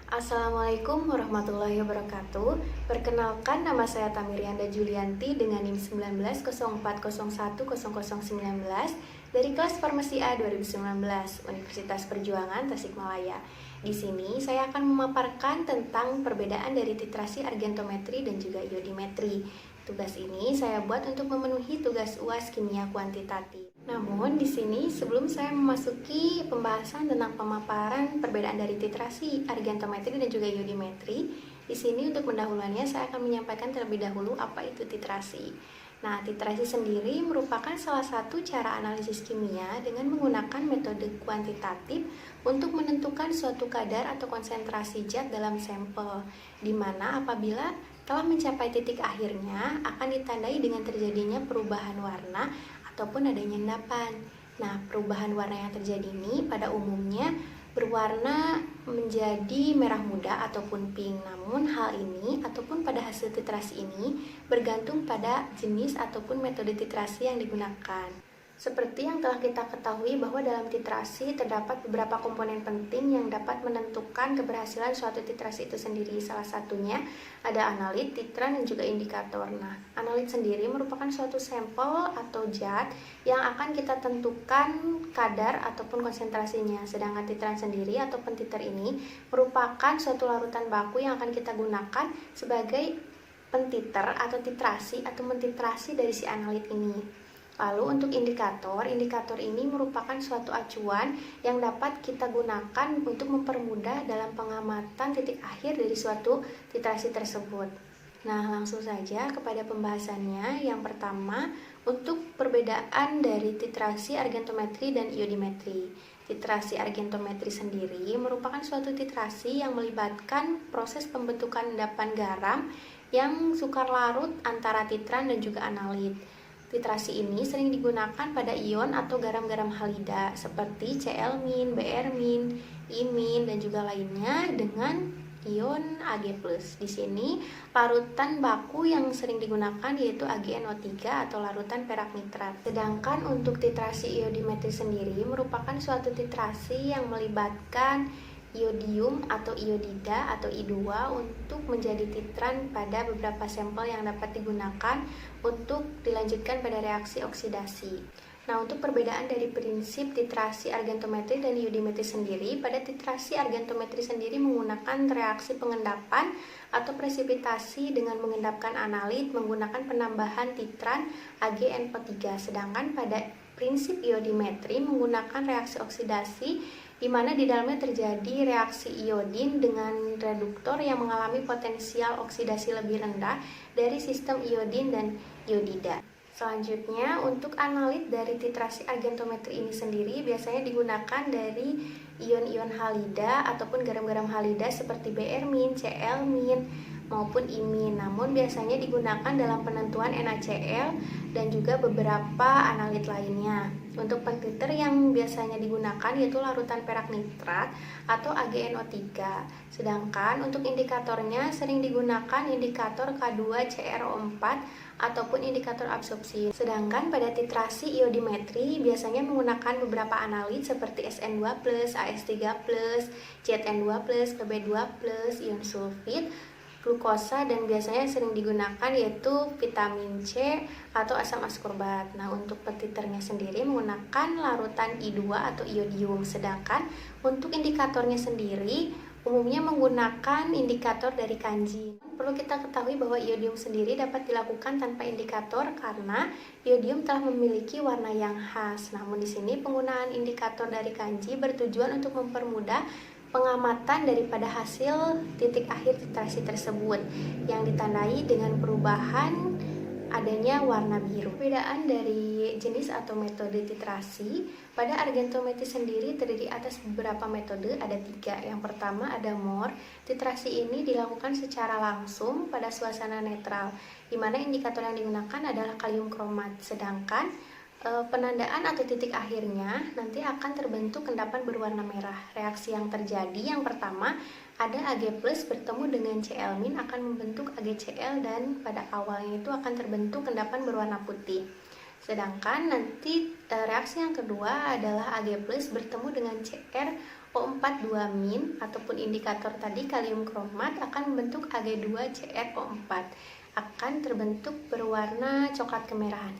Assalamualaikum warahmatullahi wabarakatuh. Perkenalkan, nama saya Tamirianda Julianti dengan NIM 1904010019 dari kelas Farmasi A 2019 Universitas Perjuangan Tasikmalaya. Di sini saya akan memaparkan tentang perbedaan dari titrasi argentometri dan juga iodimetri. Tugas ini saya buat untuk memenuhi tugas UAS kimia kuantitatif. Namun di sini sebelum saya memasuki pembahasan tentang pemaparan perbedaan dari titrasi, argentometri dan juga iodimetri, di sini untuk pendahuluannya saya akan menyampaikan terlebih dahulu apa itu titrasi. Nah, titrasi sendiri merupakan salah satu cara analisis kimia dengan menggunakan metode kuantitatif untuk menentukan suatu kadar atau konsentrasi zat dalam sampel, di mana apabila telah mencapai titik akhirnya akan ditandai dengan terjadinya perubahan warna ataupun adanya endapan. Nah, perubahan warna yang terjadi ini pada umumnya berwarna menjadi merah muda ataupun pink. Namun hal ini ataupun pada hasil titrasi ini bergantung pada jenis ataupun metode titrasi yang digunakan. Seperti yang telah kita ketahui bahwa dalam titrasi terdapat beberapa komponen penting yang dapat menentukan keberhasilan suatu titrasi itu sendiri. Salah satunya ada analit, titran, dan juga indikator. Nah, analit sendiri merupakan suatu sampel atau zat yang akan kita tentukan kadar ataupun konsentrasinya. Sedangkan titran sendiri ataupun titer ini merupakan suatu larutan baku yang akan kita gunakan sebagai pentiter atau titrasi atau mentitrasi dari si analit ini. Lalu untuk indikator ini merupakan suatu acuan yang dapat kita gunakan untuk mempermudah dalam pengamatan titik akhir dari suatu titrasi tersebut. Nah, langsung saja kepada pembahasannya. Yang pertama, untuk perbedaan dari titrasi argentometri dan iodimetri. Titrasi argentometri sendiri merupakan suatu titrasi yang melibatkan proses pembentukan endapan garam yang sukar larut antara titran dan juga analit. Titrasi ini sering digunakan pada ion atau garam-garam halida seperti Cl-, Br-, I-, dan juga lainnya dengan ion Ag+. Di sini larutan baku yang sering digunakan yaitu AgNO3 atau larutan perak nitrat. Sedangkan untuk titrasi iodimetri sendiri merupakan suatu titrasi yang melibatkan iodium atau iodida atau I2 untuk menjadi titran pada beberapa sampel yang dapat digunakan untuk dilanjutkan pada reaksi oksidasi. Nah, untuk perbedaan dari prinsip titrasi argentometri dan iodimetri sendiri, pada titrasi argentometri sendiri menggunakan reaksi pengendapan atau presipitasi dengan mengendapkan analit menggunakan penambahan titran AgNO3, sedangkan pada prinsip iodimetri menggunakan reaksi oksidasi di mana di dalamnya terjadi reaksi iodin dengan reduktor yang mengalami potensial oksidasi lebih rendah dari sistem iodin dan iodida. Selanjutnya, untuk analit dari titrasi argentometri ini sendiri biasanya digunakan dari ion-ion halida ataupun garam-garam halida seperti Br-, Cl- maupun I-. Namun biasanya digunakan dalam penentuan NaCl dan juga beberapa analit lainnya. Untuk pentiter yang biasanya digunakan yaitu larutan perak nitrat atau AgNO3. Sedangkan untuk indikatornya sering digunakan indikator K2CrO4 ataupun indikator absorpsi. Sedangkan pada titrasi iodimetri biasanya menggunakan beberapa analit seperti Sn2+, As3+, Zn2+, Pb2+, ion sulfit, glukosa, dan biasanya sering digunakan yaitu vitamin C atau asam askorbat. Nah, untuk pentiternya sendiri menggunakan larutan I2 atau iodium. Sedangkan untuk indikatornya sendiri umumnya menggunakan indikator dari kanji. Perlu kita ketahui bahwa iodium sendiri dapat dilakukan tanpa indikator karena iodium telah memiliki warna yang khas. Namun di sini penggunaan indikator dari kanji bertujuan untuk mempermudah pengamatan daripada hasil titik akhir titrasi tersebut yang ditandai dengan perubahan adanya warna biru. Perbedaan dari jenis atau metode titrasi pada argentometri sendiri terdiri atas beberapa metode, ada 3. Yang pertama ada MOR. Titrasi ini dilakukan secara langsung pada suasana netral, di mana indikator yang digunakan adalah kalium kromat. Sedangkan penandaan atau titik akhirnya nanti akan terbentuk endapan berwarna merah. Reaksi yang terjadi yang pertama ada Ag+ bertemu dengan Cl- akan membentuk AgCl dan pada awalnya itu akan terbentuk endapan berwarna putih. Sedangkan nanti reaksi yang kedua adalah Ag+ bertemu dengan Cr O4 2- ataupun indikator tadi kalium kromat akan membentuk Ag2CrO4, akan terbentuk berwarna coklat kemerahan.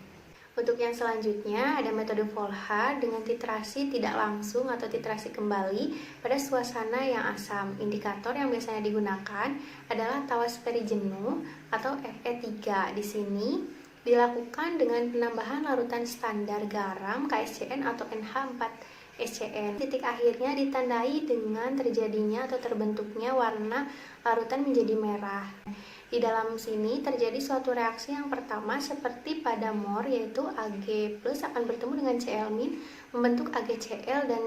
Untuk yang selanjutnya ada metode Volha dengan titrasi tidak langsung atau titrasi kembali pada suasana yang asam. Indikator yang biasanya digunakan adalah tawas jenuh atau Fe3. Di sini dilakukan dengan penambahan larutan standar garam KSCN atau NH4SCN. Titik akhirnya ditandai dengan terjadinya atau terbentuknya warna larutan menjadi merah. Di dalam sini terjadi suatu reaksi yang pertama seperti pada MOR, yaitu Ag+ akan bertemu dengan Cl- membentuk AgCl dan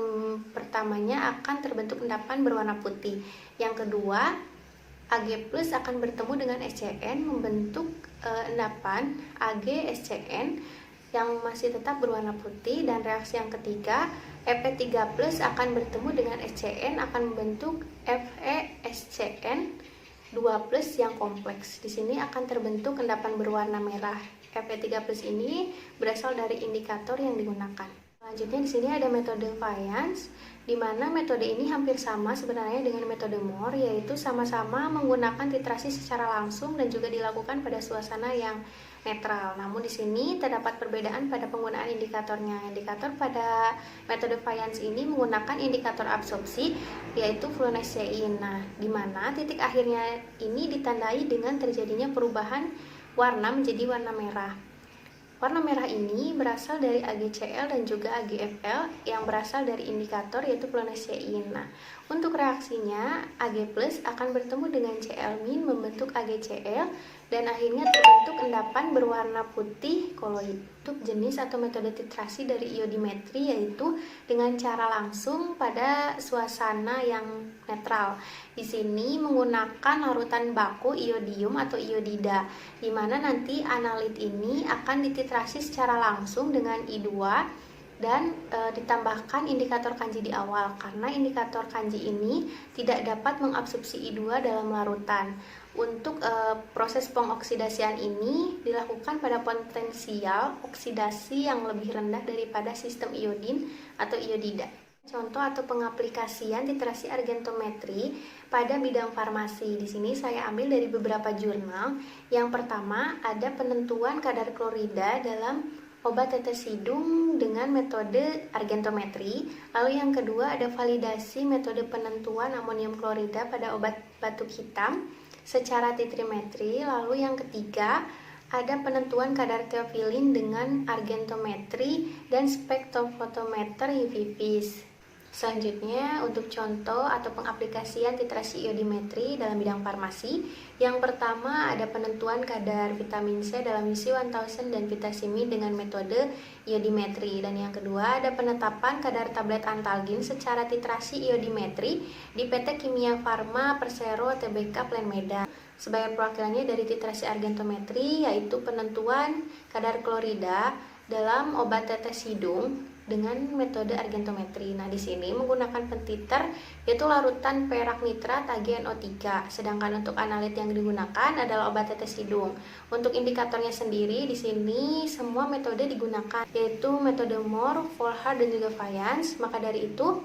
pertamanya akan terbentuk endapan berwarna putih. Yang kedua, Ag+ akan bertemu dengan SCN membentuk endapan AgSCN yang masih tetap berwarna putih, dan reaksi yang ketiga Fe3+ akan bertemu dengan SCN akan membentuk FeSCN 2+ yang kompleks. Di sini akan terbentuk endapan berwarna merah. Fe3+ ini berasal dari indikator yang digunakan. Selanjutnya di sini ada metode Fayence, di mana metode ini hampir sama sebenarnya dengan metode MOR, yaitu sama-sama menggunakan titrasi secara langsung dan juga dilakukan pada suasana yang netral. Namun di sini terdapat perbedaan pada penggunaan indikatornya. Indikator pada metode Fayence ini menggunakan indikator absorpsi, yaitu fluorescein. Nah, di mana titik akhirnya ini ditandai dengan terjadinya perubahan warna menjadi warna merah. Warna merah ini berasal dari AgCl dan juga AgFl yang berasal dari indikator yaitu fluorescein. Nah, untuk reaksinya Ag+ akan bertemu dengan Cl- membentuk AgCl dan akhirnya terbentuk endapan berwarna putih koloid. Untuk jenis atau metode titrasi dari iodimetri yaitu dengan cara langsung pada suasana yang netral. Di sini menggunakan larutan baku iodium atau iodida, di mana nanti analit ini akan dititrasi secara langsung dengan I2 dan ditambahkan indikator kanji di awal, karena indikator kanji ini tidak dapat mengabsorpsi I2 dalam larutan. Untuk proses pengoksidasian ini dilakukan pada potensial oksidasi yang lebih rendah daripada sistem iodin atau iodida. Contoh atau pengaplikasian titrasi argentometri pada bidang farmasi. Di sini saya ambil dari beberapa jurnal. Yang pertama ada penentuan kadar klorida dalam obat tetes hidung dengan metode argentometri. Lalu yang kedua ada validasi metode penentuan amonium klorida pada obat batuk hitam secara titrimetri. Lalu yang ketiga ada penentuan kadar teofilin dengan argentometri dan spektrofotometer UV vis. Selanjutnya untuk contoh atau pengaplikasian titrasi iodimetri dalam bidang farmasi. Yang pertama ada penentuan kadar vitamin C dalam UC 1000 dan vitasimin dengan metode iodimetri. Dan yang kedua ada penetapan kadar tablet antalgin secara titrasi iodimetri di PT Kimia Farma Persero Tbk Plan Medan. Sebagai perwakilannya dari titrasi argentometri yaitu penentuan kadar klorida dalam obat tetes hidung dengan metode argentometri. Nah, di sini menggunakan pentiter yaitu larutan perak nitrat AgNO3. Sedangkan untuk analit yang digunakan adalah obat tetes hidung. Untuk indikatornya sendiri di sini semua metode digunakan yaitu metode MOR, Volha dan juga Fayence. Maka dari itu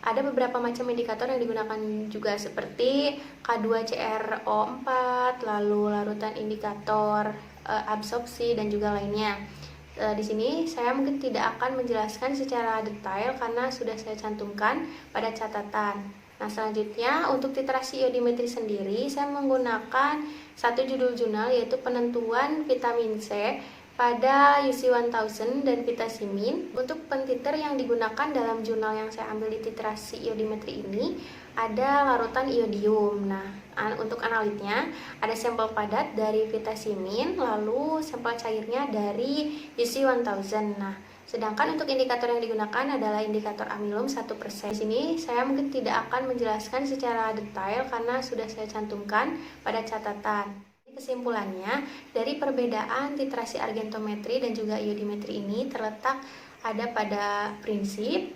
ada beberapa macam indikator yang digunakan juga seperti K2CrO4, lalu larutan indikator absorpsi dan juga lainnya. Di sini saya mungkin tidak akan menjelaskan secara detail karena sudah saya cantumkan pada catatan. Nah, selanjutnya untuk titrasi iodimetri sendiri saya menggunakan satu judul jurnal yaitu penentuan vitamin C pada UC 1000 dan vitasimin. Untuk pentiter yang digunakan dalam jurnal yang saya ambil di titrasi iodimetri ini ada larutan iodium. Nah, untuk analitnya ada sampel padat dari vitasimin, lalu sampel cairnya dari UC 1000. Nah, sedangkan untuk indikator yang digunakan adalah indikator amilum 1%. Di sini saya mungkin tidak akan menjelaskan secara detail karena sudah saya cantumkan pada catatan. Kesimpulannya, dari perbedaan titrasi argentometri dan juga iodimetri ini terletak ada pada prinsip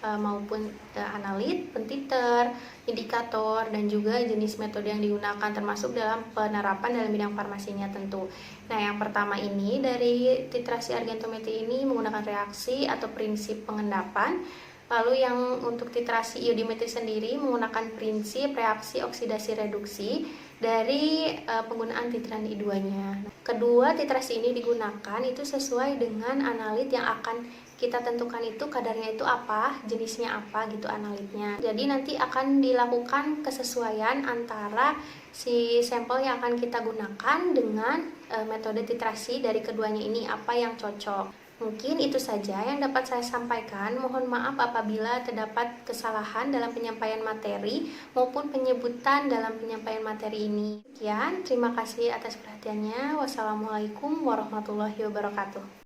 maupun analit, pentiter, indikator, dan juga jenis metode yang digunakan termasuk dalam penerapan dalam bidang farmasinya tentu. Nah, yang pertama ini dari titrasi argentometri ini menggunakan reaksi atau prinsip pengendapan. Lalu yang untuk titrasi iodimetri sendiri menggunakan prinsip reaksi oksidasi reduksi dari penggunaan titran I2-nya. Kedua titrasi ini digunakan itu sesuai dengan analit yang akan kita tentukan itu kadarnya itu apa, jenisnya apa gitu analitnya. Jadi nanti akan dilakukan kesesuaian antara si sampel yang akan kita gunakan dengan metode titrasi dari keduanya ini, apa yang cocok. Mungkin itu saja yang dapat saya sampaikan. Mohon maaf apabila terdapat kesalahan dalam penyampaian materi maupun penyebutan dalam penyampaian materi ini. Sekian, terima kasih atas perhatiannya. Wassalamualaikum warahmatullahi wabarakatuh.